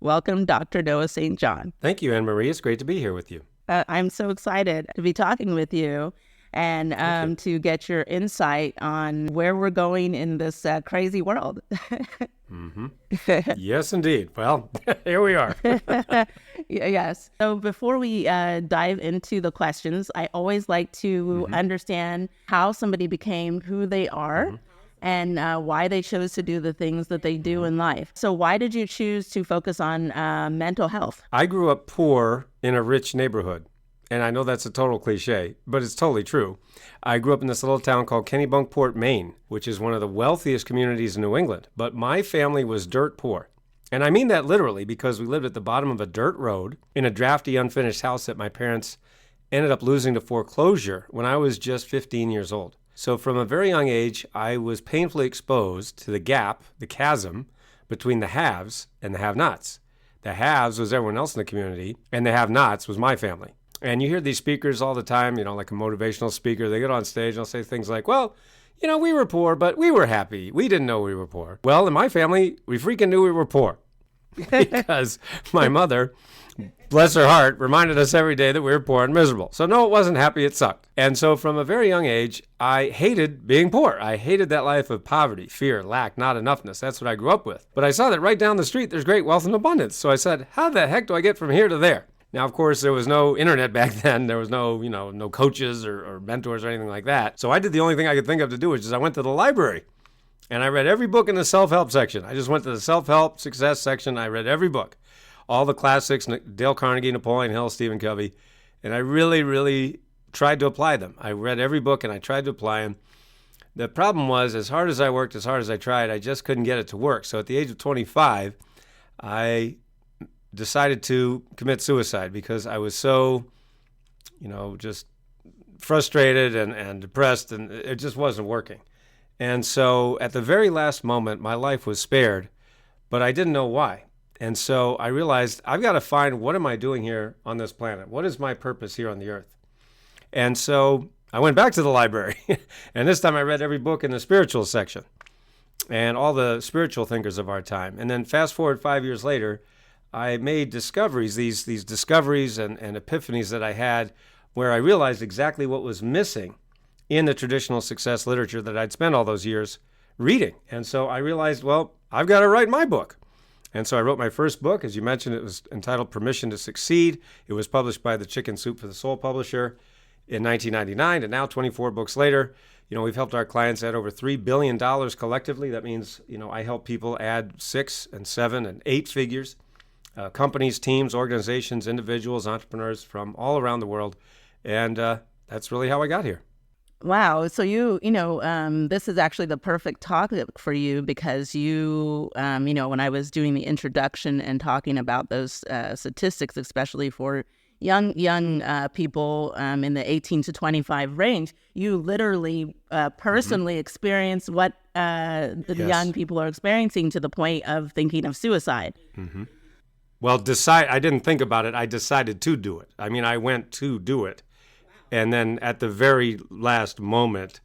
Welcome, Dr. Noah St. John. Thank you, Annmarie. It's great to be here with you. I'm so excited to be talking with you and to get your insight on where we're going in this crazy world. Yes, indeed. Well, here we are. Yes. So before we dive into the questions, I always like to understand how somebody became who they are and why they chose to do the things that they do in life. So why did you choose to focus on mental health? I grew up poor in a rich neighborhood. And I know that's a total cliche, but it's totally true. I grew up in this little town called Kennebunkport, Maine, which is one of the wealthiest communities in New England. But my family was dirt poor. And I mean that literally because we lived at the bottom of a dirt road in a drafty, unfinished house that my parents ended up losing to foreclosure when I was just 15 years old. So from a very young age, I was painfully exposed to the gap, the chasm, between the haves and the have-nots. The haves was everyone else in the community, and the have-nots was my family. And you hear these speakers all the time, like a motivational speaker. They get on stage and they'll say things like, well, we were poor, but we were happy. We didn't know we were poor. Well, in my family, we freaking knew we were poor because my mother, bless her heart, reminded us every day that we were poor and miserable. So no, it wasn't happy. It sucked. And so from a very young age, I hated being poor. I hated that life of poverty, fear, lack, not enoughness. That's what I grew up with. But I saw that right down the street, there's great wealth and abundance. So I said, how the heck do I get from here to there? Now, of course, there was no internet back then. There was no coaches or mentors or anything like that. So I did the only thing I could think of to do, which is I went to the library and I read every book in the self-help section. I just went to the self-help success section. I read every book, all the classics, Dale Carnegie, Napoleon Hill, Stephen Covey, and I really, really tried to apply them. I read every book and I tried to apply them. The problem was, as hard as I worked, as hard as I tried, I just couldn't get it to work. So at the age of 25, I decided to commit suicide because I was so, just frustrated and depressed, and it just wasn't working. And so at the very last moment, my life was spared, but I didn't know why. And so I realized I've got to find, what am I doing here on this planet? What is my purpose here on the earth? And so I went back to the library, and this time I read every book in the spiritual section and all the spiritual thinkers of our time. And then fast forward 5 years later, I made discoveries, these discoveries and epiphanies that I had, where I realized exactly what was missing in the traditional success literature that I'd spent all those years reading. And so I realized, well, I've got to write my book. And so I wrote my first book. As you mentioned, it was entitled Permission to Succeed. It was published by the Chicken Soup for the Soul publisher in 1999. And now, 24 books later, we've helped our clients add over $3 billion collectively. That means, I help people add 6 and 7 and 8 figures. Companies, teams, organizations, individuals, entrepreneurs from all around the world. And that's really how I got here. Wow. So this is actually the perfect topic for you because when I was doing the introduction and talking about those statistics, especially for young people in the 18 to 25 range, you literally personally experience what the young people are experiencing to the point of thinking of suicide. Mm-hmm. Well, I didn't think about it. I decided to do it. I mean, I went to do it. And then at the very last moment,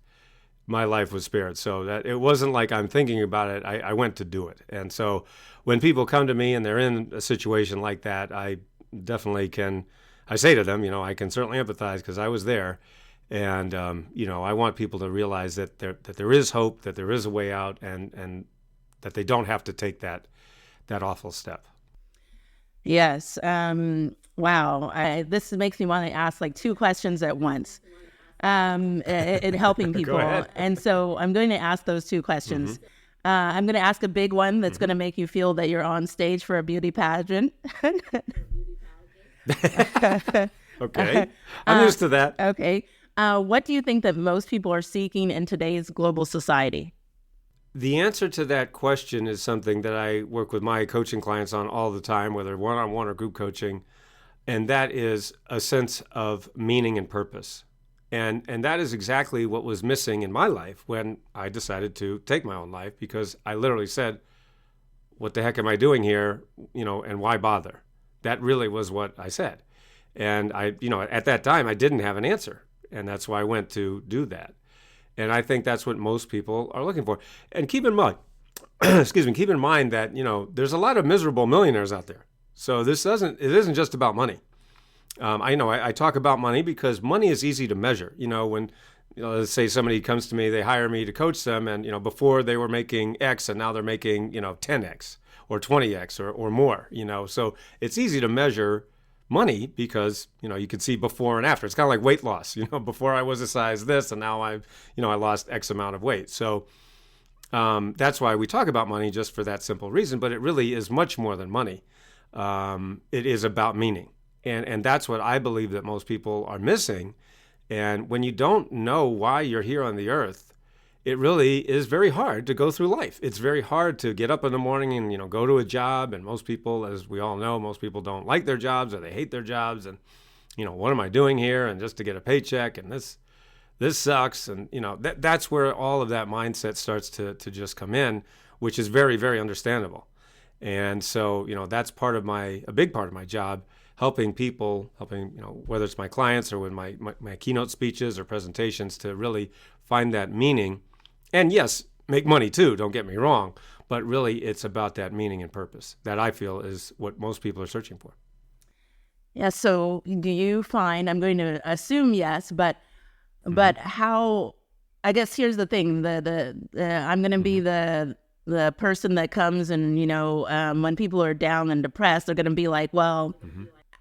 my life was spared. So that it wasn't like I'm thinking about it. I went to do it. And so when people come to me and they're in a situation like that, I definitely I say to them, I can certainly empathize because I was there. And, I want people to realize that there is hope, that there is a way out, and that they don't have to take that awful step. Yes. Wow. This makes me want to ask 2 questions at once in helping people. Go ahead. And so I'm going to ask those 2 questions. I'm going to ask a big one that's going to make you feel that you're on stage for a beauty pageant. Okay. I'm used to that. Okay. What do you think that most people are seeking in today's global society? The answer to that question is something that I work with my coaching clients on all the time, whether one-on-one or group coaching, and that is a sense of meaning and purpose. And that is exactly what was missing in my life when I decided to take my own life, because I literally said, what the heck am I doing here, and why bother? That really was what I said. And at that time, I didn't have an answer, and that's why I went to do that. And I think that's what most people are looking for. And keep in mind, keep in mind that, there's a lot of miserable millionaires out there. So it isn't just about money. I talk about money because money is easy to measure. When let's say somebody comes to me, they hire me to coach them, and before they were making X, and now they're making 10X or 20X or more. So it's easy to measure money because you can see before and after. It's kind of like weight loss. Before I was a size this, and now I lost X amount of weight. So that's why we talk about money, just for that simple reason. But it really is much more than money. It is about meaning. And that's what I believe that most people are missing. And when you don't know why you're here on the earth, it really is very hard to go through life. It's very hard to get up in the morning and, go to a job. And most people, as we all know, most people don't like their jobs, or they hate their jobs. And, what am I doing here? And just to get a paycheck, and this sucks. And, that's where all of that mindset starts to just come in, which is very, very understandable. And so, that's a big part of my job, helping people, whether it's my clients or with my keynote speeches or presentations, to really find that meaning. And yes, make money too, don't get me wrong, but really it's about that meaning and purpose that I feel is what most people are searching for. Yeah, so do you find, I'm going to assume yes, but how, I guess here's the thing, I'm going to be the person that comes and, when people are down and depressed, they're going to be like, well,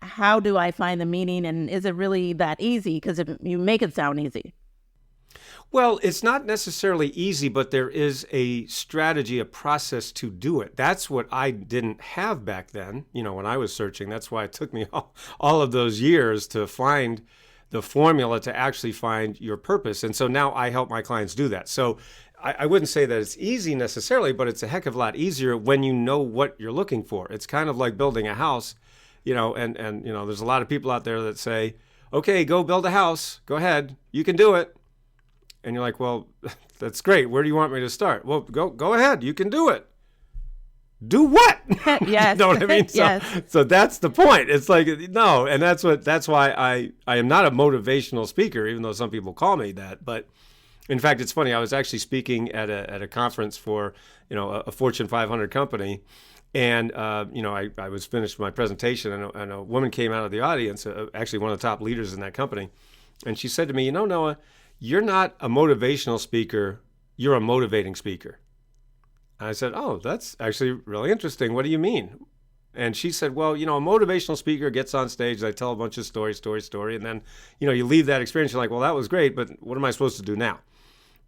how do I find the meaning? And is it really that easy? Because you make it sound easy. Well, it's not necessarily easy, but there is a strategy, a process to do it. That's what I didn't have back then, when I was searching. That's why it took me all of those years to find the formula to actually find your purpose. And so now I help my clients do that. So I wouldn't say that it's easy necessarily, but it's a heck of a lot easier when you know what you're looking for. It's kind of like building a house. And there's a lot of people out there that say, okay, go build a house. Go ahead. You can do it. And you're like, well, that's great. Where do you want me to start? Well, go ahead. You can do it. Do what? Yes. You know what I mean? So that's the point. It's like, no. And that's why I am not a motivational speaker, even though some people call me that. But in fact, it's funny. I was actually speaking at a conference for, a Fortune 500 company. And, I was finished my presentation, and a woman came out of the audience, actually one of the top leaders in that company. And she said to me, Noah, you're not a motivational speaker. You're a motivating speaker. And I said, oh, that's actually really interesting. What do you mean? And she said, well, a motivational speaker gets on stage, they tell a bunch of story. And then, you leave that experience. You're like, well, that was great, but what am I supposed to do now?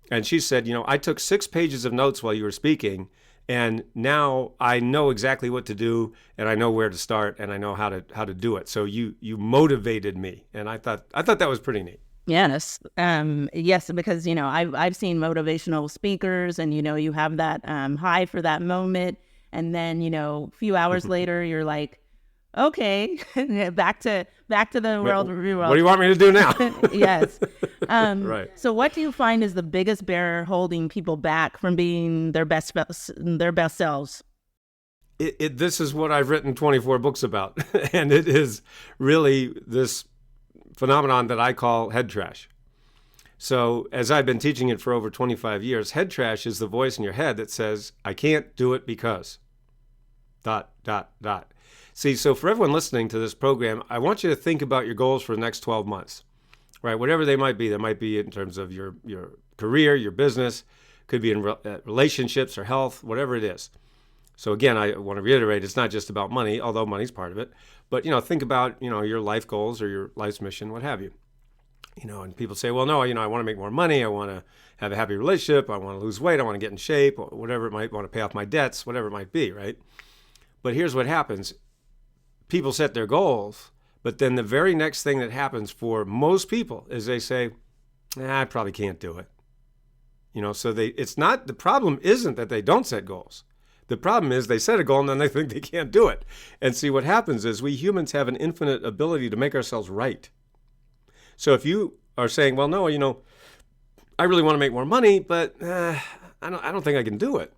And she said, I took 6 pages of notes while you were speaking, and now I know exactly what to do, and I know where to start, and I know how to do it. So you motivated me, and I thought that was pretty neat. Yes, because I've seen motivational speakers, and you have that high for that moment, and then a few hours later you're like, okay, back to the world. What do you want me to do now? Yes. Right. So what do you find is the biggest barrier holding people back from being their best selves? This is what I've written 24 books about, and it is really this phenomenon that I call head trash. So as I've been teaching it for over 25 years, head trash is the voice in your head that says, I can't do it because ... See, so for everyone listening to this program, I want you to think about your goals for the next 12 months, right? Whatever they might be. They might be in terms of your career, your business, could be in relationships or health, whatever it is. So again, I want to reiterate, it's not just about money, although money's part of it. But, think about, your life goals or your life's mission, what have you. And people say, well, no, I want to make more money. I want to have a happy relationship. I want to lose weight. I want to get in shape, or whatever it might, want to pay off my debts, whatever it might be, right? But here's what happens. People set their goals, but then the very next thing that happens for most people is they say, I probably can't do it. So the problem isn't that they don't set goals. The problem is they set a goal and then they think they can't do it. And see, what happens is we humans have an infinite ability to make ourselves right. So if you are saying, well, no, I really want to make more money, but I don't think I can do it.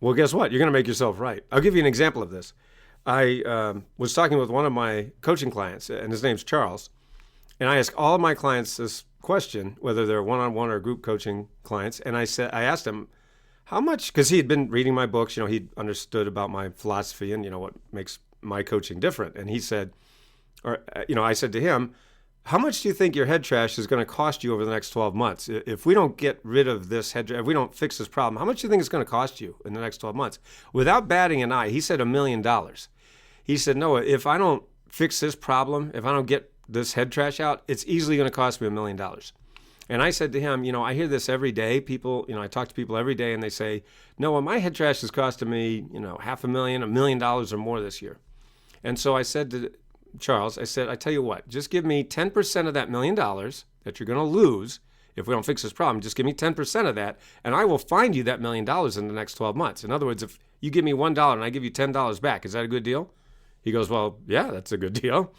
Well, guess what? You're going to make yourself right. I'll give you an example of this. I was talking with one of my coaching clients, and his name's Charles. And I ask all of my clients this question, whether they're one-on-one or group coaching clients. And I asked him, how much, because he had been reading my books, he'd understood about my philosophy and, what makes my coaching different. And he said, I said to him, how much do you think your head trash is going to cost you over the next 12 months? If we don't get rid of this head trash, if we don't fix this problem, how much do you think it's going to cost you in the next 12 months? Without batting an eye, he said $1 million. He said, Noah, if I don't fix this problem, if I don't get this head trash out, it's easily going to cost me $1 million. And I said to him, I hear this every day. People, I talk to people every day and they say, Noah, my head trash is costing me, $500,000, $1 million or more this year. And so I said to Charles, I said, I tell you what, just give me 10% of that $1 million that you're going to lose if we don't fix this problem. Just give me 10% of that, and I will find you that $1 million in the next 12 months. In other words, if you give me $1 and I give you $10 back, is that a good deal? He goes, well, yeah, that's a good deal.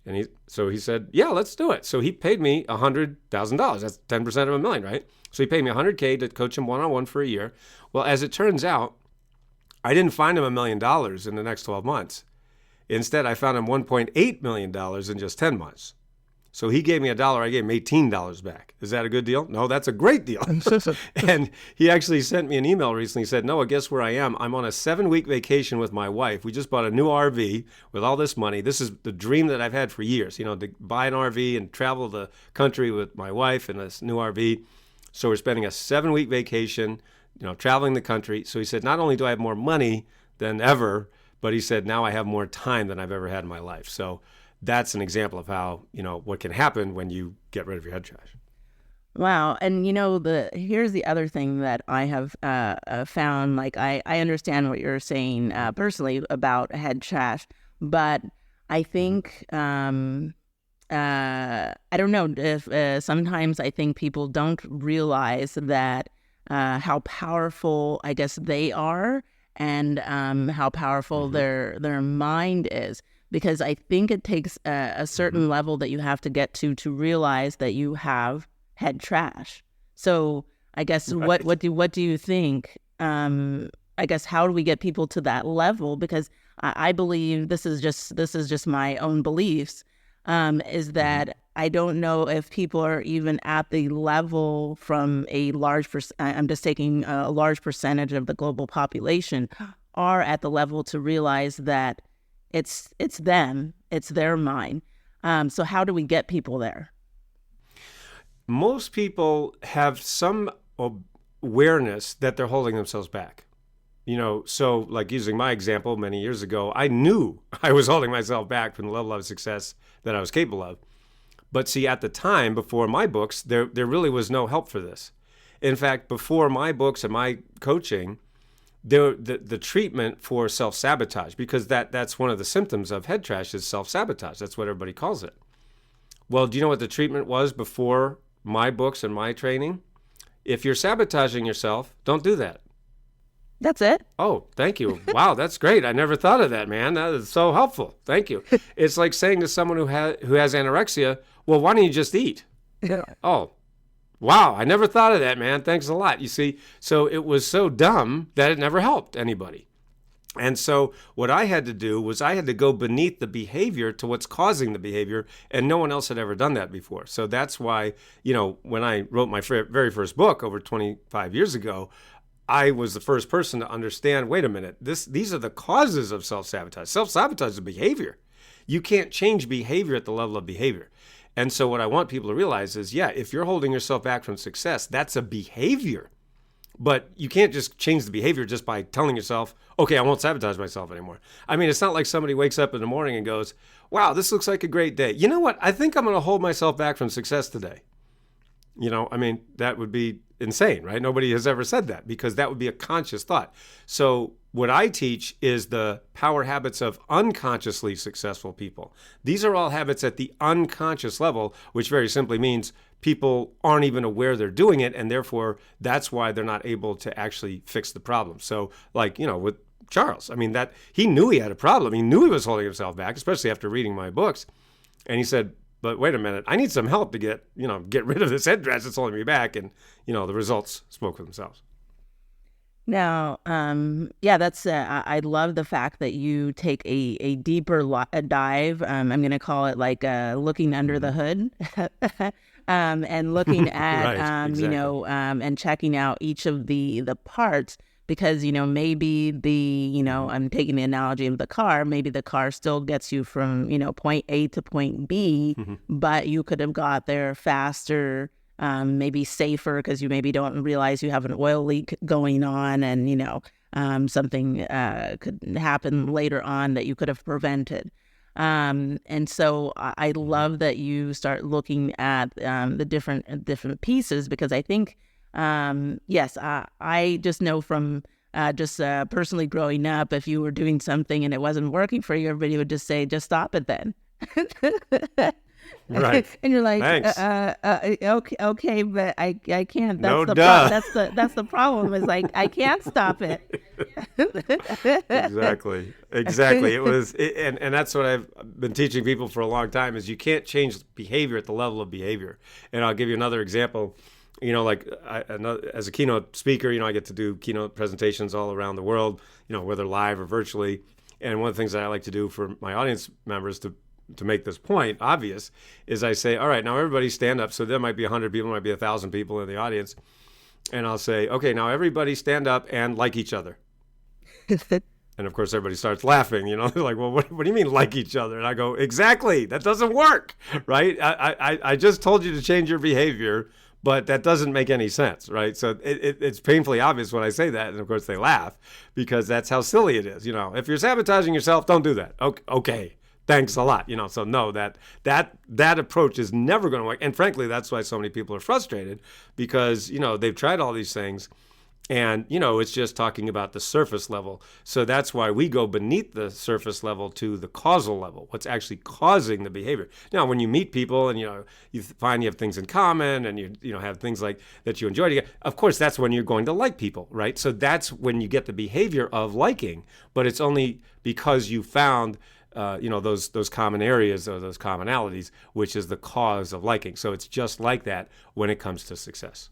And he said, yeah, let's do it. So he paid me $100,000. That's 10% of $1 million, right? So he paid me $100K to coach him one-on-one for a year. Well, as it turns out, I didn't find him $1 million in the next 12 months. Instead, I found him $1.8 million in just 10 months. So he gave me $1, I gave him $18 back. Is that a good deal? No, that's a great deal. And he actually sent me an email recently. He said, Noah, guess where I am? I'm on a 7-week vacation with my wife. We just bought a new RV with all this money. This is the dream that I've had for years, to buy an RV and travel the country with my wife in this new RV. So we're spending a 7-week vacation, traveling the country. So he said, not only do I have more money than ever, but he said, now I have more time than I've ever had in my life. So that's an example of how, what can happen when you get rid of your head trash. Wow. And, here's the other thing that I have found. Like, I understand what you're saying personally about head trash, but I think, I don't know if sometimes I think people don't realize that how powerful, I guess, they are, and how powerful their mind is, because I think it takes a certain level that you have to get to realize that you have head trash. So I guess what do you think? I guess, how do we get people to that level? Because I believe this is just my own beliefs. Is that I don't know if people are even at the level from a large I'm just taking a large percentage of the global population are at the level to realize that it's them, it's their mind. So how do we get people there? Most people have some awareness that they're holding themselves back. So like using my example many years ago, I knew I was holding myself back from the level of success that I was capable of. But see, at the time, before my books, there really was no help for this. In fact, before my books and my coaching, the treatment for self-sabotage, because that's one of the symptoms of head trash is self-sabotage. That's what everybody calls it. Well, do you know what the treatment was before my books and my training? If you're sabotaging yourself, don't do that. That's it. Oh, thank you. Wow, that's great. I never thought of that, man. That is so helpful. Thank you. It's like saying to someone who has anorexia, well, why don't you just eat? Yeah. Oh, wow. I never thought of that, man. Thanks a lot. You see, so it was so dumb that it never helped anybody. And so what I had to do was I had to go beneath the behavior to what's causing the behavior, and no one else had ever done that before. So that's why, when I wrote my very first book over 25 years ago, I was the first person to understand, wait a minute, these are the causes of self-sabotage. Self-sabotage is a behavior. You can't change behavior at the level of behavior. And so what I want people to realize is, if you're holding yourself back from success, that's a behavior. But you can't just change the behavior just by telling yourself, okay, I won't sabotage myself anymore. I mean, it's not like somebody wakes up in the morning and goes, wow, this looks like a great day. You know what? I think I'm going to hold myself back from success today. That would be insane, right? Nobody has ever said that, because that would be a conscious thought. So what I teach is the power habits of unconsciously successful people. These are all habits at the unconscious level, which very simply means people aren't even aware they're doing it, and therefore that's why they're not able to actually fix the problem. So like, with Charles, that he knew he had a problem. He knew he was holding himself back, especially after reading my books. And he said, but wait a minute, I need some help to get rid of this head trash that's holding me back. And, the results spoke for themselves. Now, that's, I love the fact that you take a deeper dive. I'm going to call it like looking under the hood and looking at, right, exactly. and checking out each of the parts, because, maybe I'm taking the analogy of the car, maybe the car still gets you from, point A to point B, but you could have got there faster, maybe safer, because you maybe don't realize you have an oil leak going on, and, something could happen later on that you could have prevented. And so I love that you start looking at the different pieces, because I think, yes, I just know from just personally growing up, if you were doing something and it wasn't working for you, everybody would just say, just stop it then. Right. And you're like, Thanks. okay, but I can't. No duh. That's the problem. Is like I can't stop it. Exactly. Exactly. And that's what I've been teaching people for a long time, is you can't change behavior at the level of behavior. And I'll give you another example. Like as a keynote speaker, I get to do keynote presentations all around the world, whether live or virtually. And one of the things that I like to do for my audience members to make this point obvious is I say, all right, now everybody stand up. So there might be 100 people, might be 1,000 people in the audience. And I'll say, okay, now everybody stand up and like each other. And of course, everybody starts laughing, They're like, well, what do you mean like each other? And I go, exactly, that doesn't work, right? I just told you to change your behavior, but that doesn't make any sense, right? So it's painfully obvious when I say that. And of course, they laugh because that's how silly it is. If you're sabotaging yourself, don't do that. Okay. Thanks a lot. So no, that approach is never going to work. And frankly, that's why so many people are frustrated, because, they've tried all these things and, it's just talking about the surface level. So that's why we go beneath the surface level to the causal level, what's actually causing the behavior. Now, when you meet people and, you find you have things in common and you have things like that you enjoy together, of course, that's when you're going to like people, right? So that's when you get the behavior of liking, but it's only because you found those common areas or those commonalities, which is the cause of liking. So it's just like that when it comes to success.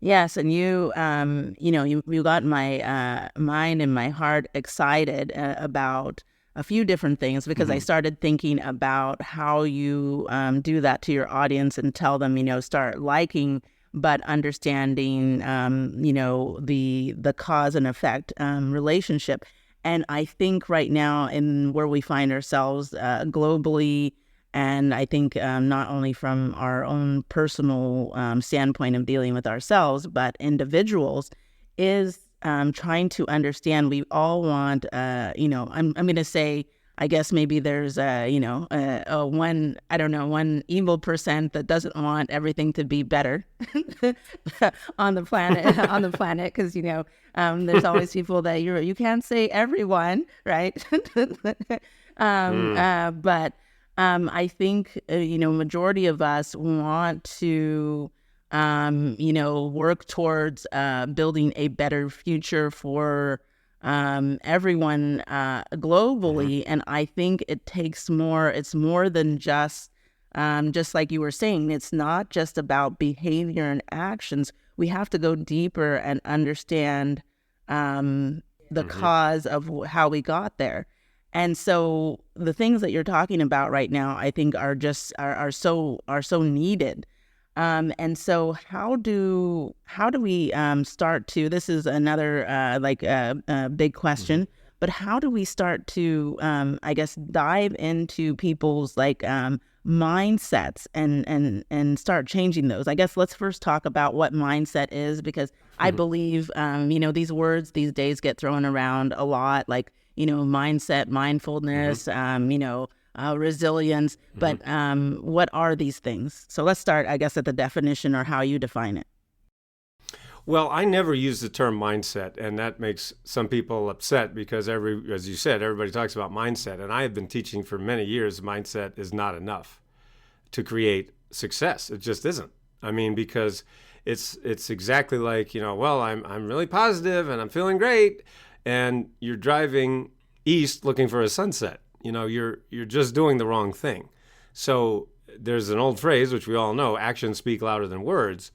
Yes, and you got my mind and my heart excited about a few different things, because I started thinking about how you do that to your audience and tell them, start liking, but understanding, the cause and effect relationship. And I think right now, in where we find ourselves globally, and I think not only from our own personal standpoint of dealing with ourselves, but individuals, is trying to understand. We all want, I'm going to say, I guess maybe there's one evil percent that doesn't want everything to be better on the planet, because there's always people that you can't say everyone, right? But I think majority of us want to work towards building a better future for everyone globally. And I think it takes more. It's more than just like you were saying, it's not just about behavior and actions. We have to go deeper and understand the cause of how we got there. And so the things that you're talking about right now, I think are just are so needed. And so how do we start to, this is another big question, but how do we start to, I guess, dive into people's mindsets and start changing those? I guess let's first talk about what mindset is, because I believe, these words these days get thrown around a lot, like, mindset, mindfulness, resilience, but what are these things? So let's start, I guess, at the definition, or how you define it. Well, I never use the term mindset, and that makes some people upset because as you said, everybody talks about mindset, and I have been teaching for many years mindset is not enough to create success. It just isn't. I mean, because it's exactly like, well, I'm really positive and I'm feeling great, and you're driving east looking for a sunset. You're just doing the wrong thing. So there's an old phrase, which we all know, actions speak louder than words,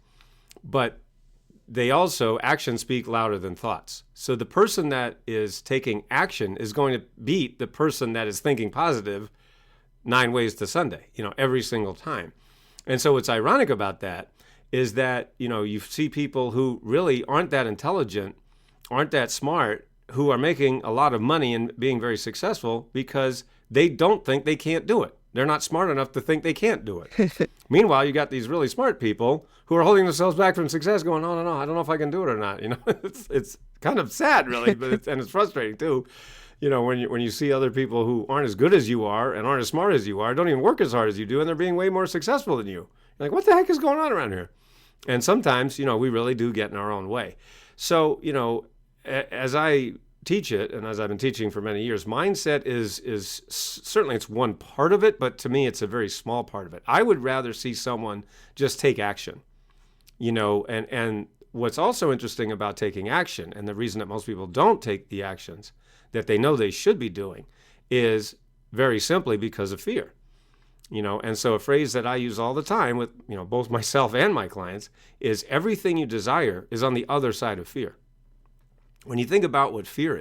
but actions speak louder than thoughts. So the person that is taking action is going to beat the person that is thinking positive 9 ways to Sunday, every single time. And so what's ironic about that is that, you see people who really aren't that intelligent, aren't that smart who are making a lot of money and being very successful because they don't think they can't do it. They're not smart enough to think they can't do it. Meanwhile, you got these really smart people who are holding themselves back from success going, oh, no, I don't know if I can do it or not. It's kind of sad, really, but it's frustrating, too. When you see other people who aren't as good as you are and aren't as smart as you are, don't even work as hard as you do, and they're being way more successful than you. You're like, what the heck is going on around here? And sometimes, we really do get in our own way. So, as I teach it, and as I've been teaching for many years, mindset is certainly it's one part of it, but to me, it's a very small part of it. I would rather see someone just take action, and what's also interesting about taking action, and the reason that most people don't take the actions that they know they should be doing, is very simply because of fear. And so a phrase that I use all the time with, both myself and my clients is everything you desire is on the other side of fear. When you think about what fear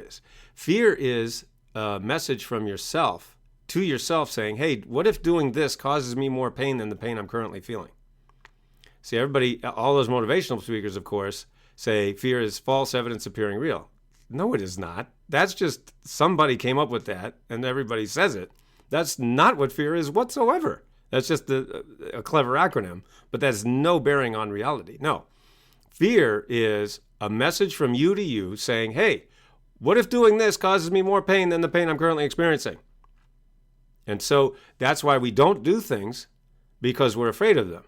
is a message from yourself to yourself saying, hey, what if doing this causes me more pain than the pain I'm currently feeling? See, everybody, all those motivational speakers, of course, say fear is false evidence appearing real. No, it is not. That's just somebody came up with that and everybody says it. That's not what fear is whatsoever. That's just a clever acronym, but that's no bearing on reality. No. Fear is a message from you to you saying, hey, what if doing this causes me more pain than the pain I'm currently experiencing? And so that's why we don't do things, because we're afraid of them.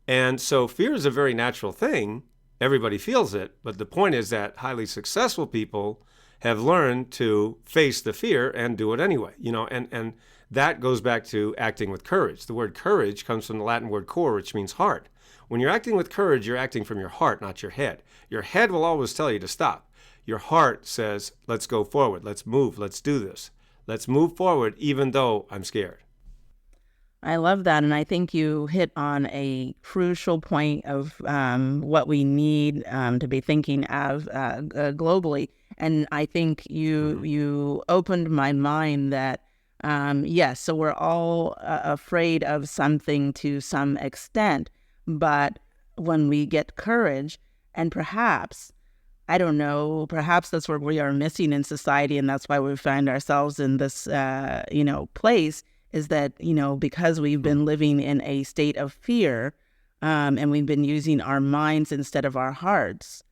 And so fear is a very natural thing. Everybody feels it. But the point is that highly successful people have learned to face the fear and do it anyway. And that goes back to acting with courage. The word courage comes from the Latin word cor, which means heart. When you're acting with courage, you're acting from your heart, not your head. Your head will always tell you to stop. Your heart says, let's go forward. Let's move. Let's do this. Let's move forward, even though I'm scared. I love that. And I think you hit on a crucial point of what we need to be thinking of globally. And I think you opened my mind that, yes, so we're all afraid of something to some extent. But when we get courage, and perhaps, I don't know, perhaps that's what we are missing in society, and that's why we find ourselves in this, place, is that, because we've been living in a state of fear, and we've been using our minds instead of our hearts,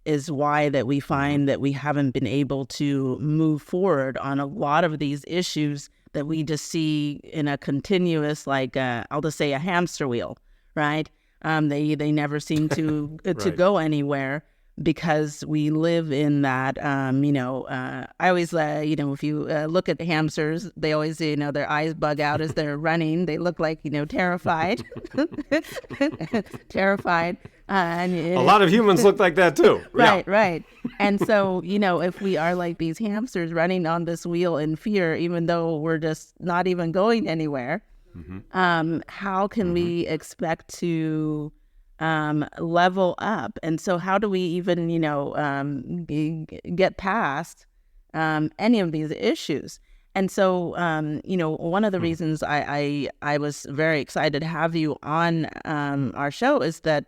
is why that we find that we haven't been able to move forward on a lot of these issues that we just see in a continuous, I'll just say a hamster wheel, right? They never seem to to go anywhere, because we live in that, I always, if you look at the hamsters, they always, their eyes bug out as they're running. They look like, terrified, terrified. And a lot of humans look like that too. Right, yeah. Right. And so, if we are like these hamsters running on this wheel in fear, even though we're just not even going anywhere, how can we expect to level up? And so how do we even, get past any of these issues? And so, one of the reasons I was very excited to have you on our show is that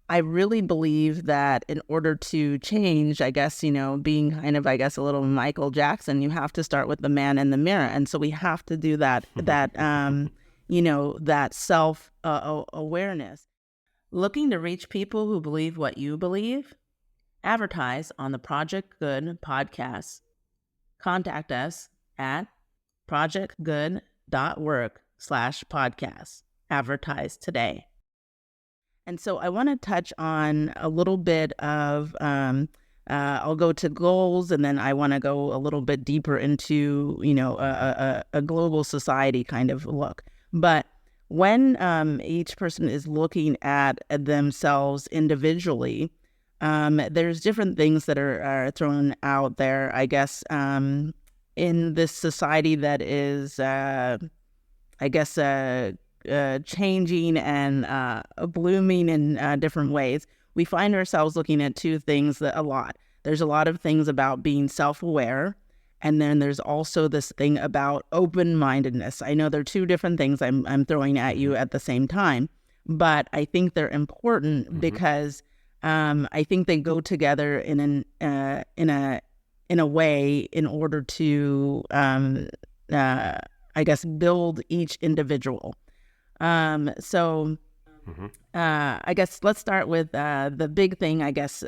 I really believe that in order to change, I guess, being kind of, a little Michael Jackson, you have to start with the man in the mirror. And so we have to do that self awareness. Looking to reach people who believe what you believe? Advertise on the Project Good podcast. Contact us at projectgood.work/podcast. Advertise today. And so I want to touch on a little bit of, I'll go to goals, and then I want to go a little bit deeper into, a global society kind of look. But when each person is looking at themselves individually, there's different things that are thrown out there, I guess, in this society that is, changing and blooming in different ways. We find ourselves looking at two things a lot. There's a lot of things about being self-aware, and then there's also this thing about open-mindedness. I know they're two different things I'm throwing at you at the same time, but I think they're important because I think they go together in a way in order to, I guess, build each individual. So I guess let's start with the big thing, I guess,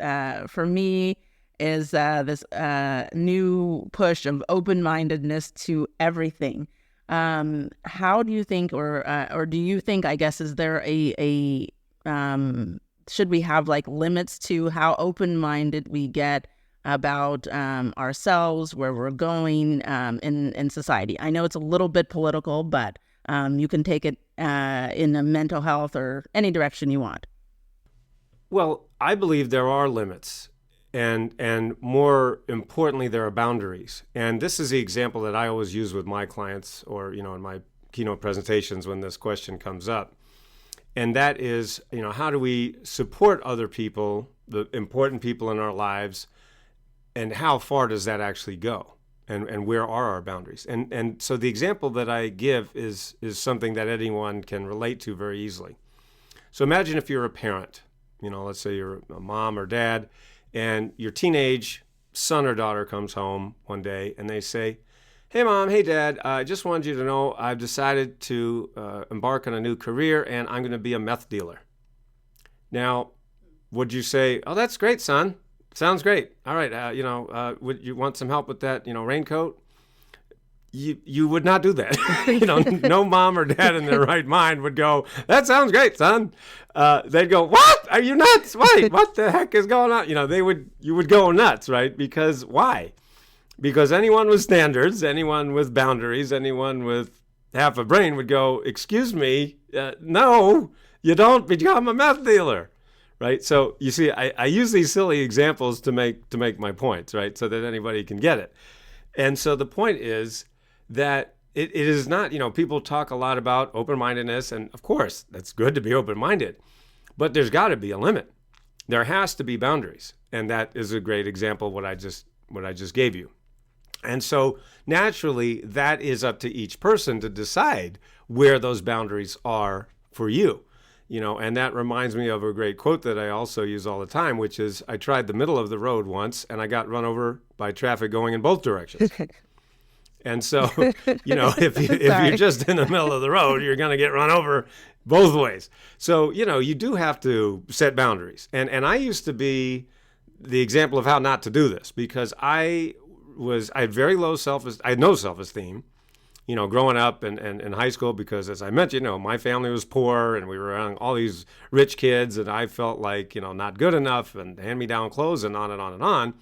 for me is this new push of open-mindedness to everything. How do you think, or do you think, I guess, is there should we have like limits to how open-minded we get about ourselves, where we're going in society? I know it's a little bit political, but you can take it in a mental health or any direction you want. Well, I believe there are limits. And more importantly, there are boundaries. And this is the example that I always use with my clients, or, in my keynote presentations when this question comes up. And that is, how do we support other people, the important people in our lives, and how far does that actually go? And where are our boundaries? And so the example that I give is something that anyone can relate to very easily. So imagine if you're a parent, let's say you're a mom or dad, and your teenage son or daughter comes home one day and they say, "Hey, Mom, hey, Dad, I just wanted you to know I've decided to embark on a new career, and I'm going to be a meth dealer." Now, would you say, "Oh, that's great, son. Sounds great. All right, would you want some help with that, raincoat?" You would not do that. No mom or dad in their right mind would go, "That sounds great, son." They'd go, "What? Are you nuts? Wait, what the heck is going on?" You would go nuts, right? Because why? Because anyone with standards, anyone with boundaries, anyone with half a brain would go, "Excuse me, no, you don't become a meth dealer." Right? So you see, I use these silly examples to make my points, right? So that anybody can get it. And so the point is that it is not, people talk a lot about open-mindedness, and of course, that's good to be open-minded, but there's got to be a limit. There has to be boundaries, and that is a great example of what I just gave you. And so naturally, that is up to each person to decide where those boundaries are for you. And that reminds me of a great quote that I also use all the time, which is, "I tried the middle of the road once, and I got run over by traffic going in both directions." And so, if you're just in the middle of the road, you're going to get run over both ways. So, you do have to set boundaries. And I used to be the example of how not to do this, because I had very low I had no self-esteem, growing up in high school, because as I mentioned, my family was poor and we were around all these rich kids, and I felt like, not good enough, and hand-me-down clothes, and on and on and on.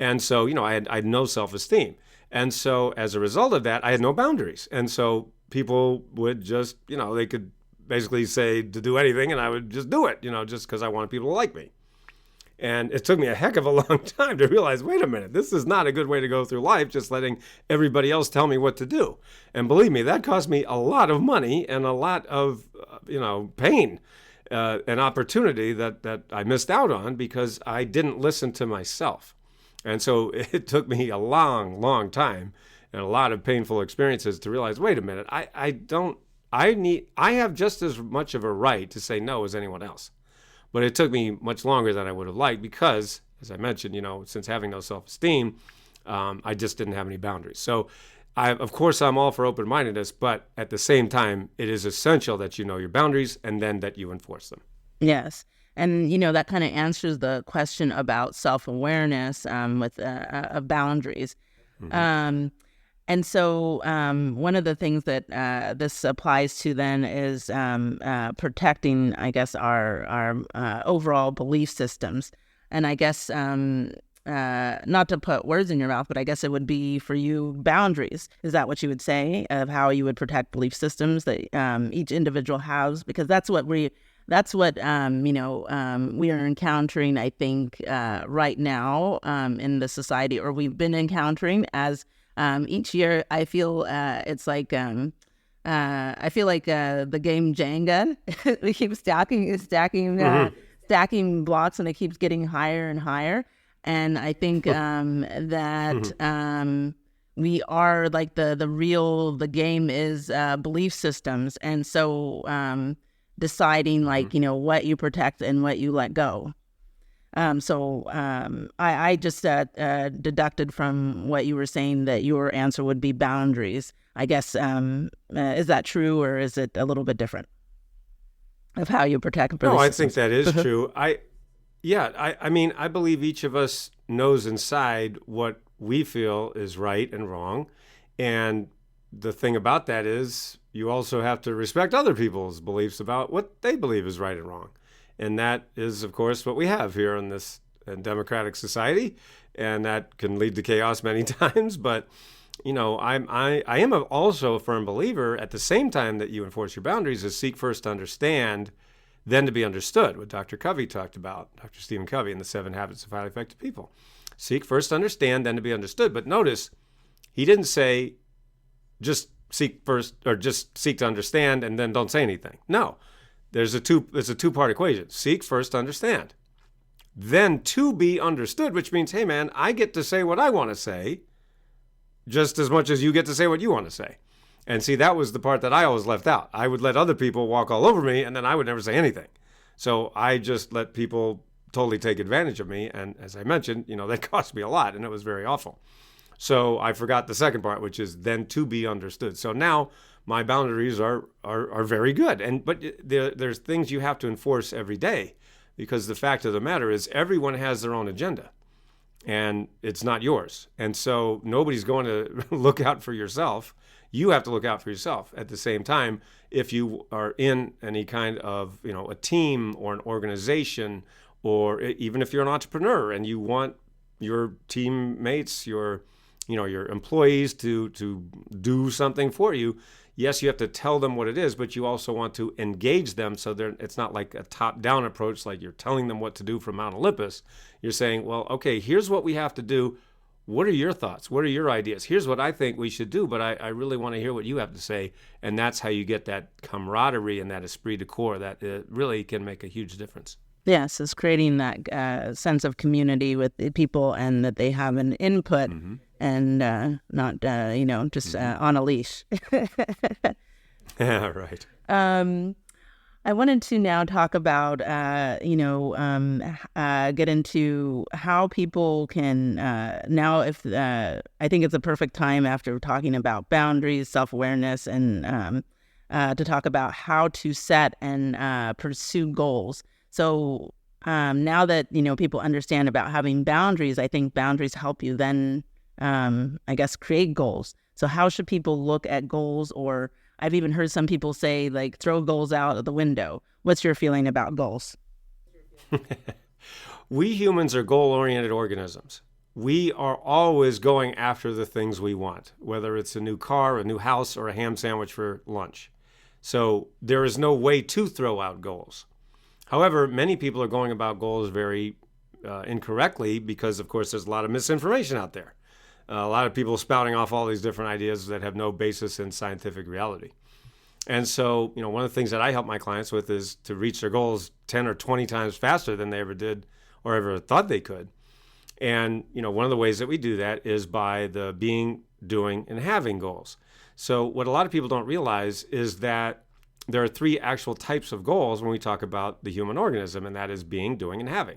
And so, I had no self-esteem. And so as a result of that, I had no boundaries. And so people would just, they could basically say to do anything, and I would just do it, just because I wanted people to like me. And it took me a heck of a long time to realize, wait a minute, this is not a good way to go through life, just letting everybody else tell me what to do. And believe me, that cost me a lot of money and a lot of, pain, and opportunity that I missed out on because I didn't listen to myself. And so it took me a long, long time and a lot of painful experiences to realize, wait a minute, I have just as much of a right to say no as anyone else. But it took me much longer than I would have liked because, as I mentioned, since having no self-esteem, I just didn't have any boundaries. So of course, I'm all for open-mindedness, but at the same time, it is essential that you know your boundaries and then that you enforce them. Yes. And, that kind of answers the question about self-awareness with boundaries. Mm-hmm. And so one of the things that this applies to then is protecting, I guess, our overall belief systems. And I guess, not to put words in your mouth, but I guess it would be for you boundaries. Is that what you would say of how you would protect belief systems that each individual has? Because that's what we are encountering, I think, right now in the society, or we've been encountering as each year. I feel it's like I feel like the game Jenga. We keep stacking stacking blocks, and it keeps getting higher and higher. And I think that we are like the game is belief systems, and so deciding what you protect and what you let go. I just deducted from what you were saying that your answer would be boundaries. I guess, is that true, or is it a little bit different of how you protect No, I think relationships? that is true. I mean, I believe each of us knows inside what we feel is right and wrong. And the thing about that is you also have to respect other people's beliefs about what they believe is right and wrong. And that is, of course, what we have here in this democratic society. And that can lead to chaos many times. But, I am also a firm believer at the same time that you enforce your boundaries is seek first to understand, then to be understood, what Dr. Covey talked about, Dr. Stephen Covey in the 7 Habits of Highly Effective People. Seek first to understand, then to be understood. But notice, he didn't say just seek first or just seek to understand and then don't say anything. No, there's a two-part equation. Seek first to understand, then to be understood, which means, hey man, I get to say what I want to say just as much as you get to say what you want to say. And see, that was the part that I always left out. I would let other people walk all over me, and then I would never say anything. So I just let people totally take advantage of me. And as I mentioned, that cost me a lot, and it was very awful. So I forgot the second part, which is then to be understood. So now my boundaries are very good. But there's things you have to enforce every day, because the fact of the matter is everyone has their own agenda. And it's not yours. And so nobody's going to look out for yourself. You have to look out for yourself. At the same time, if you are in any kind of, a team or an organization, or even if you're an entrepreneur and you want your teammates, your employees to do something for you, yes, you have to tell them what it is, but you also want to engage them so it's not like a top-down approach, like you're telling them what to do from Mount Olympus. You're saying, well, okay, here's what we have to do. What are your thoughts? What are your ideas? Here's what I think we should do, but I really want to hear what you have to say. And that's how you get that camaraderie and that esprit de corps that really can make a huge difference. Yes, it's creating that sense of community with the people, and that they have an input and not, just on a leash. Yeah, right. I wanted to now talk about, get into how people can, now if, I think it's a perfect time after talking about boundaries, self-awareness, and to talk about how to set and pursue goals. So now that, people understand about having boundaries, I think boundaries help you then, create goals. So how should people look at goals? Or I've even heard some people say, like, throw goals out of the window. What's your feeling about goals? We humans are goal-oriented organisms. We are always going after the things we want, whether it's a new car, a new house, or a ham sandwich for lunch. So there is no way to throw out goals. However, many people are going about goals very incorrectly because, of course, there's a lot of misinformation out there. A lot of people spouting off all these different ideas that have no basis in scientific reality. And so, one of the things that I help my clients with is to reach their goals 10 or 20 times faster than they ever did or ever thought they could. And, one of the ways that we do that is by the being, doing, and having goals. So what a lot of people don't realize is that there are 3 actual types of goals when we talk about the human organism, and that is being, doing, and having.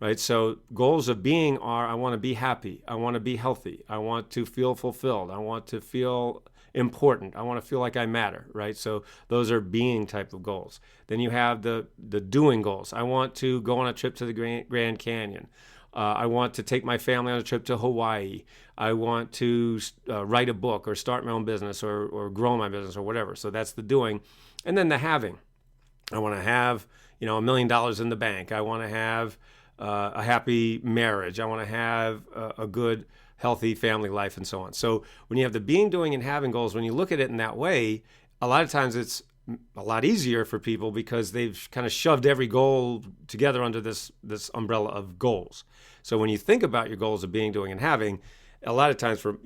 Right? So goals of being are, I want to be happy. I want to be healthy. I want to feel fulfilled. I want to feel important. I want to feel like I matter, right? So those are being type of goals. Then you have the doing goals. I want to go on a trip to the Grand Canyon. I want to take my family on a trip to Hawaii. I want to write a book or start my own business or grow my business or whatever. So that's the doing. And then the having. I want to have, $1 million in the bank. I want to have a happy marriage. I want to have a good, healthy family life and so on. So when you have the being, doing, and having goals, when you look at it in that way, a lot of times it's a lot easier for people because they've kind of shoved every goal together under this umbrella of goals. So when you think about your goals of being, doing, and having, a lot of times for,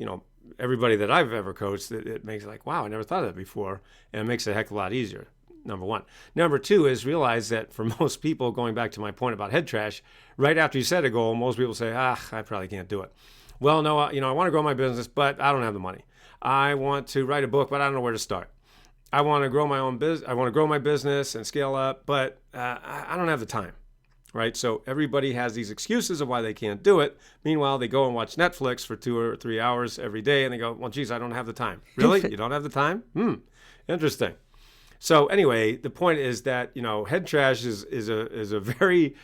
everybody that I've ever coached, it makes it like, wow, I never thought of that before. And it makes it a heck of a lot easier. Number one. Number two is realize that for most people, going back to my point about head trash, right after you set a goal, most people say, I probably can't do it. Well, no, I want to grow my business, but I don't have the money. I want to write a book, but I don't know where to start. I want to grow my own business. I want to grow my business and scale up, but I don't have the time. right? So everybody has these excuses of why they can't do it. Meanwhile, they go and watch Netflix for 2 or 3 hours every day, and they go, well, geez, I don't have the time. Really? You don't have the time? Interesting. So anyway, the point is that, head trash is a very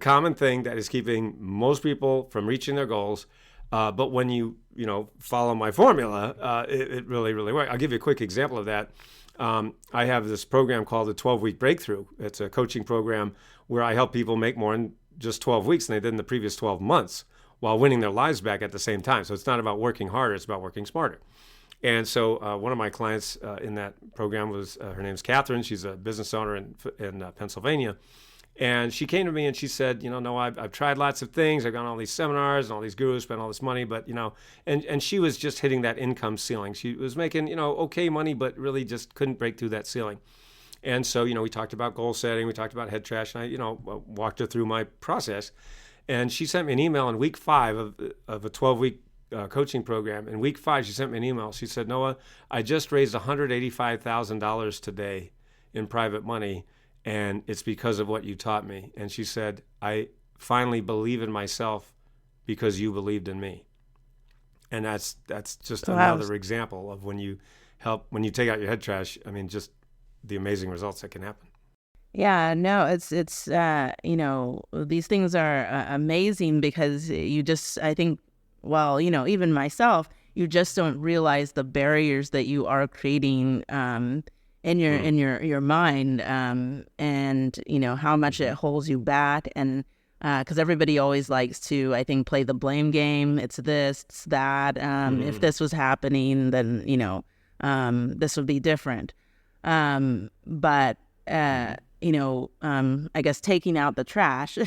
common thing that is keeping most people from reaching their goals. But when you follow my formula, it really, really works. I'll give you a quick example of that. I have this program called the 12-Week Breakthrough. It's a coaching program where I help people make more in just 12 weeks than they did in the previous 12 months while winning their lives back at the same time. So it's not about working harder, it's about working smarter. And so one of my clients in that program was, her name's Catherine. She's a business owner in Pennsylvania. And she came to me and she said, no, I've tried lots of things. I've gone on all these seminars and all these gurus, spent all this money, but, and she was just hitting that income ceiling. She was making, okay money, but really just couldn't break through that ceiling. And so, we talked about goal setting, we talked about head trash, and I, walked her through my process. And she sent me an email in week 5 of a 12-week coaching program. In week 5, she sent me an email. She said, Noah, I just raised $185,000 today in private money, and it's because of what you taught me. And she said, I finally believe in myself because you believed in me. And that's just another example of when you take out your head trash, just the amazing results that can happen. Yeah, no, it's these things are amazing because you just, I think, well, even myself, you just don't realize the barriers that you are creating in your mind, and how much it holds you back, and because everybody always likes to, I think, play the blame game. It's this, it's that. If this was happening, then this would be different. But I guess taking out the trash,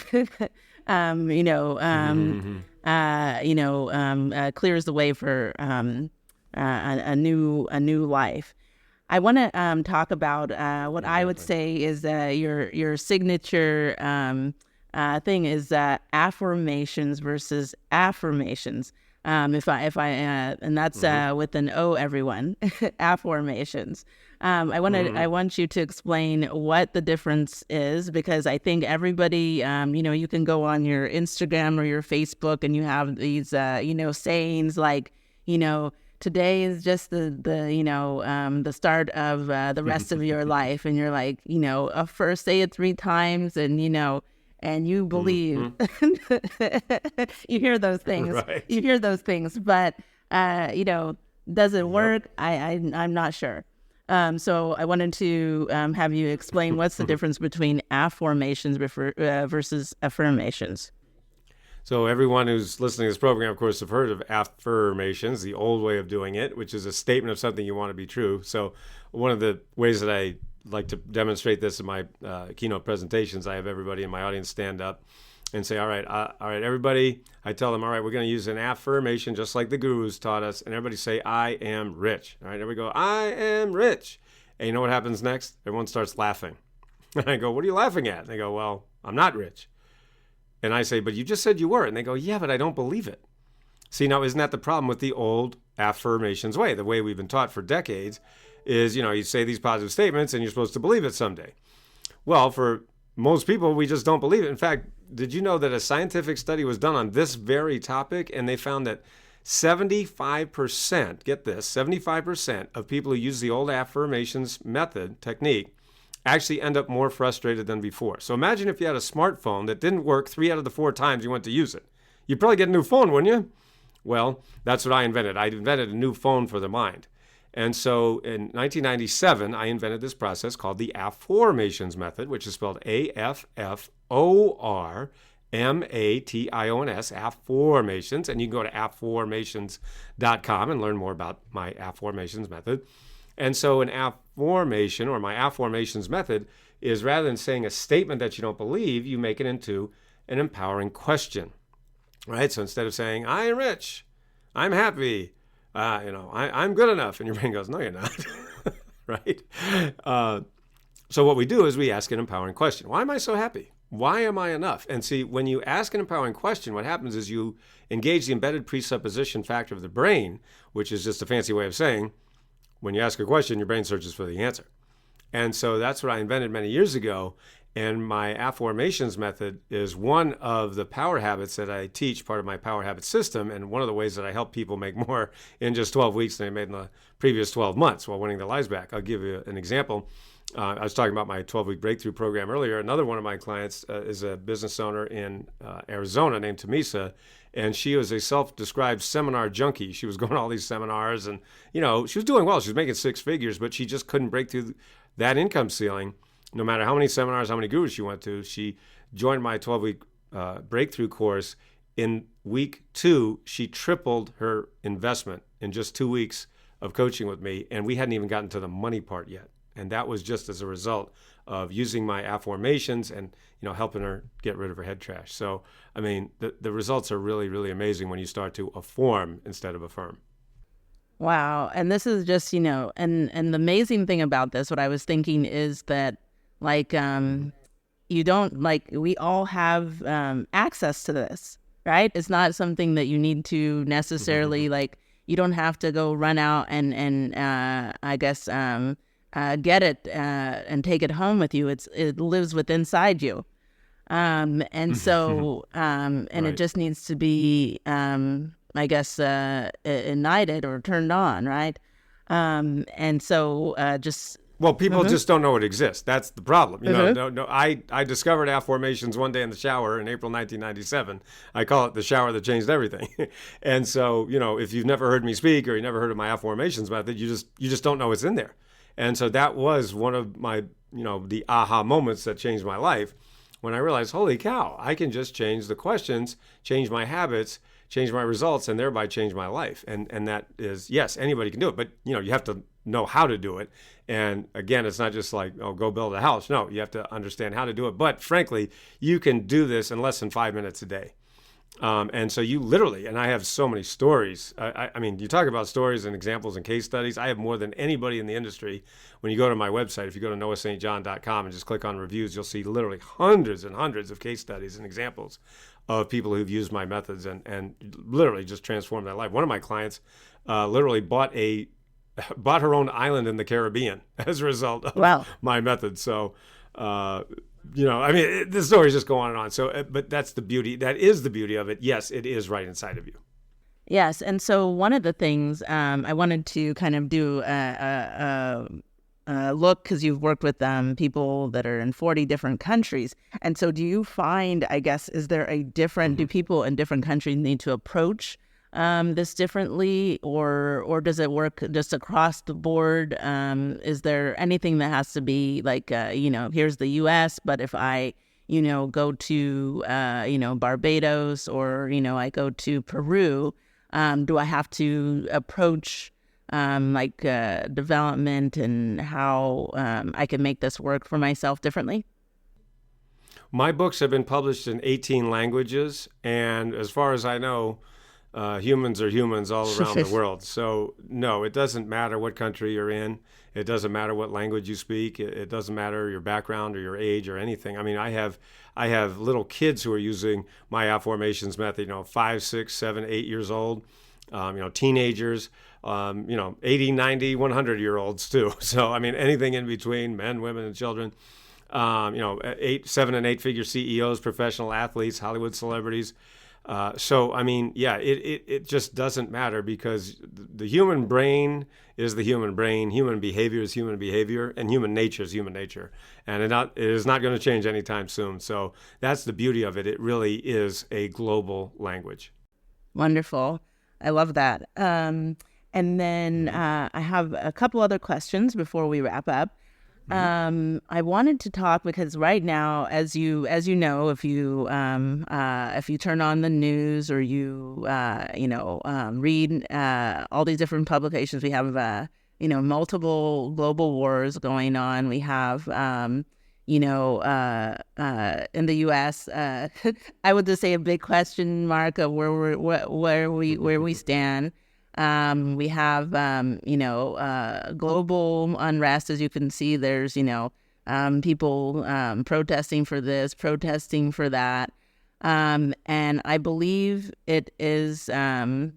clears the way for a new life. I want to talk about what I would say is your signature thing is affirmations versus affirmations. If I and that's with an O, everyone. Affirmations. I want you to explain what the difference is, because I think everybody, you can go on your Instagram or your Facebook and you have these, sayings like, today is just the start of the rest of your life, and you're like, first say it 3 times, and you believe. You hear those things. Right. You hear those things, but does it work? I'm not sure. So I wanted to have you explain what's the difference between affirmations versus affirmations. So everyone who's listening to this program, of course, have heard of affirmations, the old way of doing it, which is a statement of something you want to be true. So one of the ways that I like to demonstrate this in my keynote presentations, I have everybody in my audience stand up and say, all right, everybody. I tell them, all right, we're going to use an affirmation just like the gurus taught us. And everybody say, I am rich. All right, there we go. I am rich. And you know what happens next? Everyone starts laughing. And I go, what are you laughing at? And they go, well, I'm not rich. And I say, but you just said you were. And they go, yeah, but I don't believe it. See, now, isn't that the problem with the old affirmations way? The way we've been taught for decades is, you say these positive statements and you're supposed to believe it someday. Well, for most people, we just don't believe it. In fact, did you know that a scientific study was done on this very topic, and they found that 75%, get this, 75% of people who use the old affirmations technique actually end up more frustrated than before. So imagine if you had a smartphone that didn't work 3 out of the 4 times you went to use it. You'd probably get a new phone, wouldn't you? Well, that's what I invented. I invented a new phone for the mind. And so in 1997, I invented this process called the Afformations method, which is spelled Affformations, Afformations. And you can go to Afformations.com and learn more about my Afformations method. And so an affirmation, or my Afformations method, is rather than saying a statement that you don't believe, you make it into an empowering question, right? So instead of saying, I am rich, I'm happy, I'm good enough. And your brain goes, no, you're not, right? So what we do is we ask an empowering question. Why am I so happy? Why am I enough? And see, when you ask an empowering question, what happens is you engage the embedded presupposition factor of the brain, which is just a fancy way of saying, when you ask a question, your brain searches for the answer. And so that's what I invented many years ago. And my Afformations method is one of the power habits that I teach, part of my power habit system, and one of the ways that I help people make more in just 12 weeks than they made in the previous 12 months while winning their lives back. I'll give you an example. I was talking about my 12-week breakthrough program earlier. Another one of my clients is a business owner in Arizona named Tamisa, and she was a self-described seminar junkie. She was going to all these seminars, and she was doing well. She was making six figures, but she just couldn't break through that income ceiling. No matter how many seminars, how many gurus she went to, she joined my 12-week breakthrough course. In week 2, she tripled her investment in just 2 weeks of coaching with me, and we hadn't even gotten to the money part yet. And that was just as a result of using my Afformations and helping her get rid of her head trash. So, I mean, the results are really, really amazing when you start to afform instead of affirm. Wow. And this is just, and the amazing thing about this, what I was thinking is that, you don't, we all have access to this, right? It's not something that you need to necessarily, you don't have to go run out and get it and take it home with you. It lives within inside you. And so, and right. It just needs to be, ignited or turned on, right? And so just... Well, people just don't know it exists. That's the problem. I discovered Afformations one day in the shower in April 1997. I call it the shower that changed everything. And so, if you've never heard me speak or you never heard of my Afformations method, you just don't know it's in there. And so that was one of my, the aha moments that changed my life when I realized, holy cow, I can just change the questions, change my habits, change my results, and thereby change my life. And that is, yes, anybody can do it, but you have to know how to do it. And again, it's not just like, go build a house. No, you have to understand how to do it. But frankly, you can do this in less than 5 minutes a day. And so you literally, and I have so many stories. I mean, you talk about stories and examples and case studies. I have more than anybody in the industry. When you go to my website, if you go to noahstjohn.com and just click on reviews, you'll see literally hundreds and hundreds of case studies and examples of people who've used my methods and literally just transformed their life. One of my clients literally bought her own island in the Caribbean as a result of my method. So, the stories just go on and on. So, but that's the beauty. That is the beauty of it. Yes, it is right inside of you. Yes. And so one of the things I wanted to kind of do look, because you've worked with people that are in 40 different countries. And so do you find, is there a different, do people in different countries need to approach this differently, or does it work just across the board? Is there anything that has to be here's the U.S., but if I, go to, Barbados or, I go to Peru, do I have to approach development and how I can make this work for myself differently? My books have been published in 18 languages, and as far as I know, humans are humans all around the world. So no, it doesn't matter what country you're in. It doesn't matter what language you speak. It doesn't matter your background or your age or anything. I mean, I have little kids who are using my Afformations method, 5, 6, 7, 8 years old, teenagers, 80, 90, 100-year-olds too. So, I mean, anything in between, men, women, and children, 7 and 8 figure CEOs, professional athletes, Hollywood celebrities. So, I mean, it just doesn't matter, because the human brain is the human brain, human behavior is human behavior, and human nature is human nature. And it is not going to change anytime soon. So that's the beauty of it. It really is a global language. Wonderful. I love that. And then I have a couple other questions before we wrap up. I wanted to talk, because right now, as you know, if you turn on the news or you read all these different publications, we have multiple global wars going on. We have in the U.S. I would just say a big question mark of where we stand. We have, global unrest. As you can see, there's, people protesting for this, protesting for that. And I believe it is, I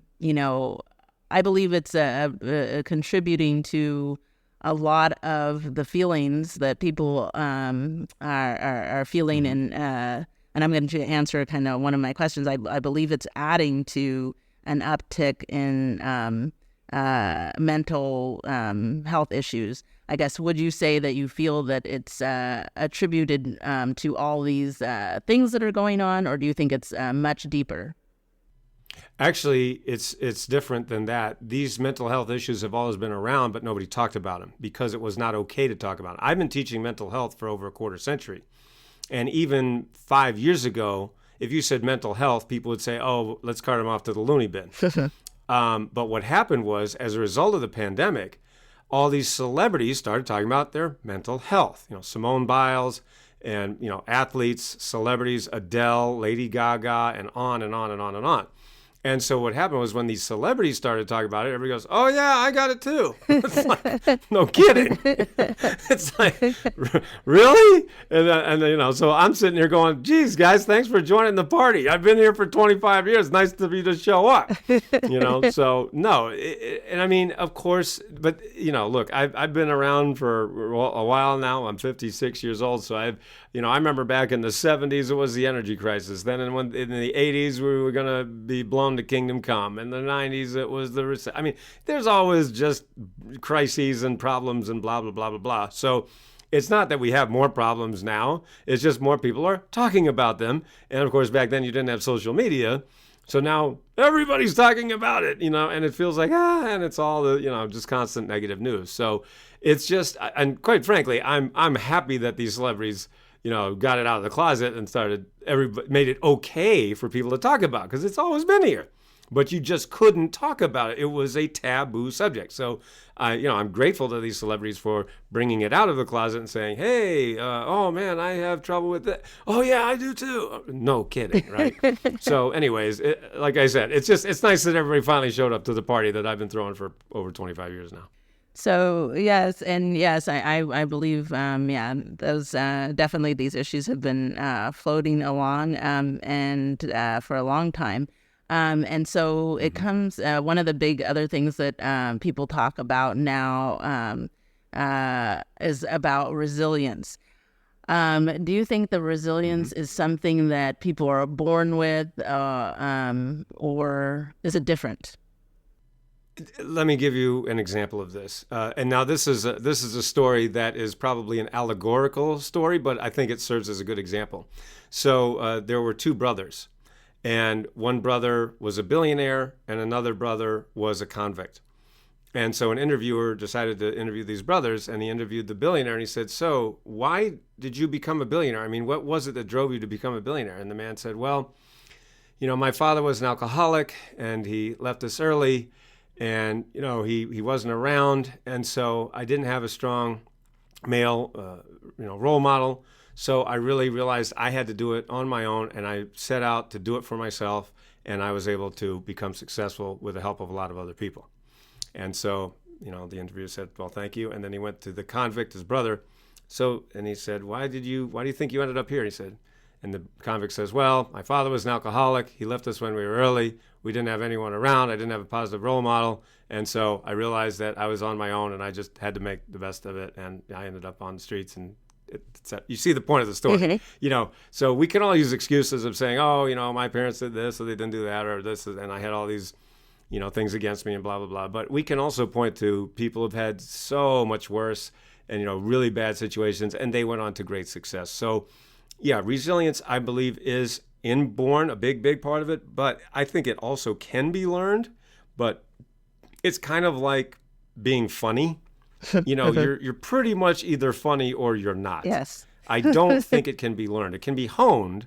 believe it's contributing to a lot of the feelings that people are feeling, and I'm going to answer kind of one of my questions. I believe it's adding to an uptick in mental health issues. I guess, would you say that you feel that it's attributed to all these things that are going on, or do you think it's much deeper? Actually, it's different than that. These mental health issues have always been around, but nobody talked about them because it was not okay to talk about them. I've been teaching mental health for over a quarter century. And even 5 years ago, if you said mental health, people would say, oh, let's cart them off to the loony bin. But what happened was, as a result of the pandemic, all these celebrities started talking about their mental health. Simone Biles and, athletes, celebrities, Adele, Lady Gaga, and on and on and on and on. And so what happened was when these celebrities started talking about it, everybody goes, oh, yeah, I got it too. It's like, no kidding. It's like, really? And so I'm sitting here going, geez, guys, thanks for joining the party. I've been here for 25 years. Nice of you to show up. So no. And I mean, of course, but, look, I've been around for a while now. I'm 56 years old. So I remember back in the 70s, it was the energy crisis. Then in the 80s, we were going to be blown to kingdom come. In the 90s, it was I mean, there's always just crises and problems and blah, blah, blah, blah, blah. So it's not that we have more problems now. It's just more people are talking about them. And of course, back then you didn't have social media. So now everybody's talking about it, and it feels like, and it's all the, just constant negative news. So it's just, and quite frankly, I'm happy that these celebrities, got it out of the closet and made it okay for people to talk about, because it's always been here. But you just couldn't talk about it. It was a taboo subject. So, I'm grateful to these celebrities for bringing it out of the closet and saying, hey, oh man, I have trouble with that. Oh yeah, I do too. No kidding, right? So anyways, like I said, it's nice that everybody finally showed up to the party that I've been throwing for over 25 years now. So yes, I believe those definitely these issues have been floating along and for a long time. And so it comes, one of the big other things that people talk about now is about resilience. Do you think the resilience is something that people are born with, or is it different? Let me give you an example of this. And now this is a story that is probably an allegorical story, but I think it serves as a good example. So there were two brothers. And one brother was a billionaire and another brother was a convict. And so an interviewer decided to interview these brothers, and he interviewed the billionaire, and he said, so why did you become a billionaire? I mean, what was it that drove you to become a billionaire? And the man said, well, my father was an alcoholic and he left us early, and, he wasn't around. And so I didn't have a strong male, role model. So I really realized I had to do it on my own, and I set out to do it for myself, and I was able to become successful with the help of a lot of other people. And so, the interviewer said, well, thank you. And then he went to the convict, his brother. And he said, why do you think you ended up here? He said, and the convict says, well, my father was an alcoholic. He left us when we were early. We didn't have anyone around. I didn't have a positive role model. And so I realized that I was on my own, and I just had to make the best of it. And I ended up on the streets, and you see the point of the story. So we can all use excuses of saying, oh, my parents did this, or they didn't do that, or this, and I had all these, things against me and blah, blah, blah. But we can also point to people who've had so much worse and, really bad situations, and they went on to great success. So, yeah, resilience, I believe, is inborn, a big, big part of it. But I think it also can be learned. But it's kind of like being funny. You're pretty much either funny or you're not. Yes. I don't think it can be learned. It can be honed,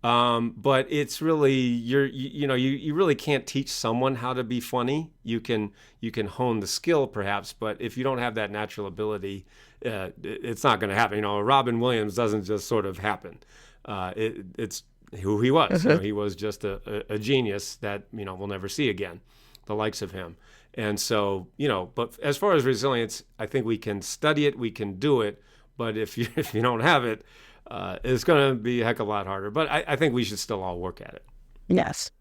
but it's really you really can't teach someone how to be funny. You can hone the skill perhaps, but if you don't have that natural ability, it's not going to happen. Robin Williams doesn't just sort of happen. It's who he was. He was just a genius that we'll never see again, the likes of him. And so, but as far as resilience, I think we can study it, we can do it, but if you don't have it, it's going to be a heck of a lot harder. But I think we should still all work at it. Yes.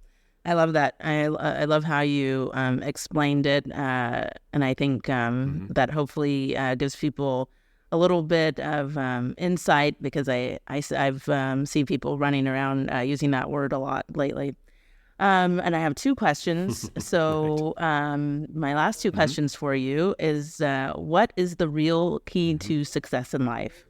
I love that. I love how you explained it, and I think that hopefully gives people a little bit of insight, because I've seen people running around using that word a lot lately. And I have two questions. So my last two questions for you is, what is the real key to success in life?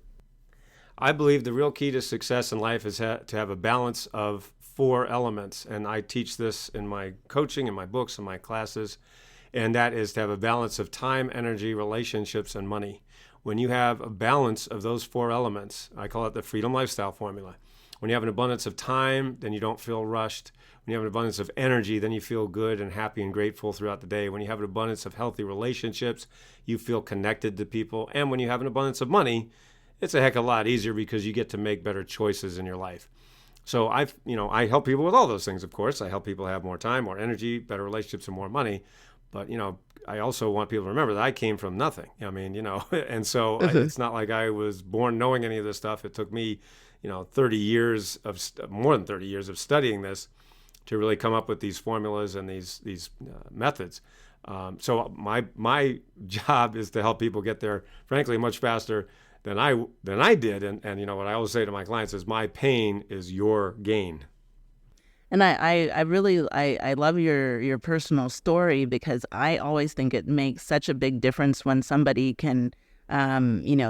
I believe the real key to success in life is to have a balance of four elements. And I teach this in my coaching, in my books, in my classes. And that is to have a balance of time, energy, relationships, and money. When you have a balance of those four elements, I call it the freedom lifestyle formula. When you have an abundance of time, then you don't feel rushed. When you have an abundance of energy, then you feel good and happy and grateful throughout the day. When you have an abundance of healthy relationships, you feel connected to people. And when you have an abundance of money, it's a heck of a lot easier because you get to make better choices in your life. So I help people with all those things, of course. I help people have more time, more energy, better relationships, and more money. But, I also want people to remember that I came from nothing. And so it's not like I was born knowing any of this stuff. It took me, 30 years more than 30 years of studying this to really come up with these formulas and these methods. So my job is to help people get there, frankly, much faster than I did. And what I always say to my clients is, my pain is your gain. And I really love your personal story, because I always think it makes such a big difference when somebody can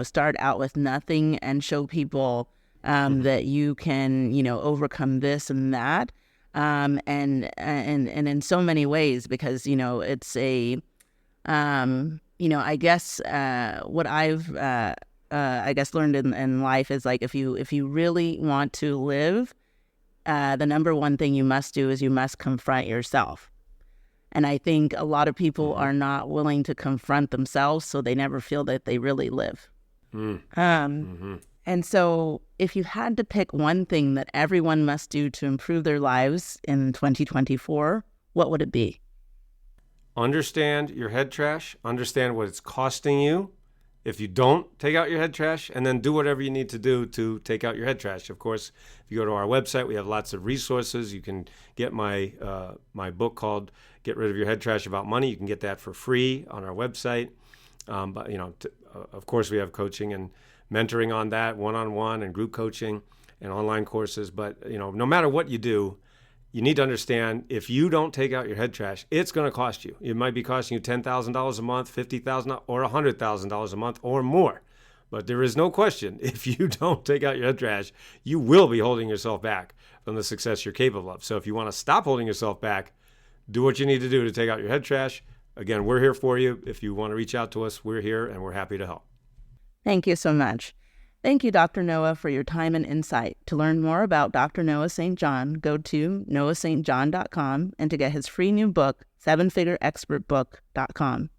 start out with nothing and show people that you can overcome this and that, and in so many ways, because it's a I guess what I've I guess learned in life is, like, if you really want to live, the number one thing you must do is you must confront yourself. And I think a lot of people are not willing to confront themselves, so they never feel that they really live. And so if you had to pick one thing that everyone must do to improve their lives in 2024, what would it be? Understand your head trash, understand what it's costing you if you don't take out your head trash, and then do whatever you need to do to take out your head trash. Of course, if you go to our website, we have lots of resources. You can get my book called Get Rid of Your Head Trash About Money. You can get that for free on our website. But of course, we have coaching and mentoring on that, one-on-one and group coaching and online courses. But no matter what you do, you need to understand, if you don't take out your head trash, it's going to cost you. It might be costing you $10,000 a month, $50,000 or $100,000 a month or more. But there is no question, if you don't take out your head trash, you will be holding yourself back from the success you're capable of. So if you want to stop holding yourself back, do what you need to do to take out your head trash. Again, we're here for you. If you want to reach out to us, we're here and we're happy to help. Thank you so much. Thank you, Dr. Noah, for your time and insight. To learn more about Dr. Noah St. John, go to noahstjohn.com, and to get his free new book, sevenfigureexpertbook.com.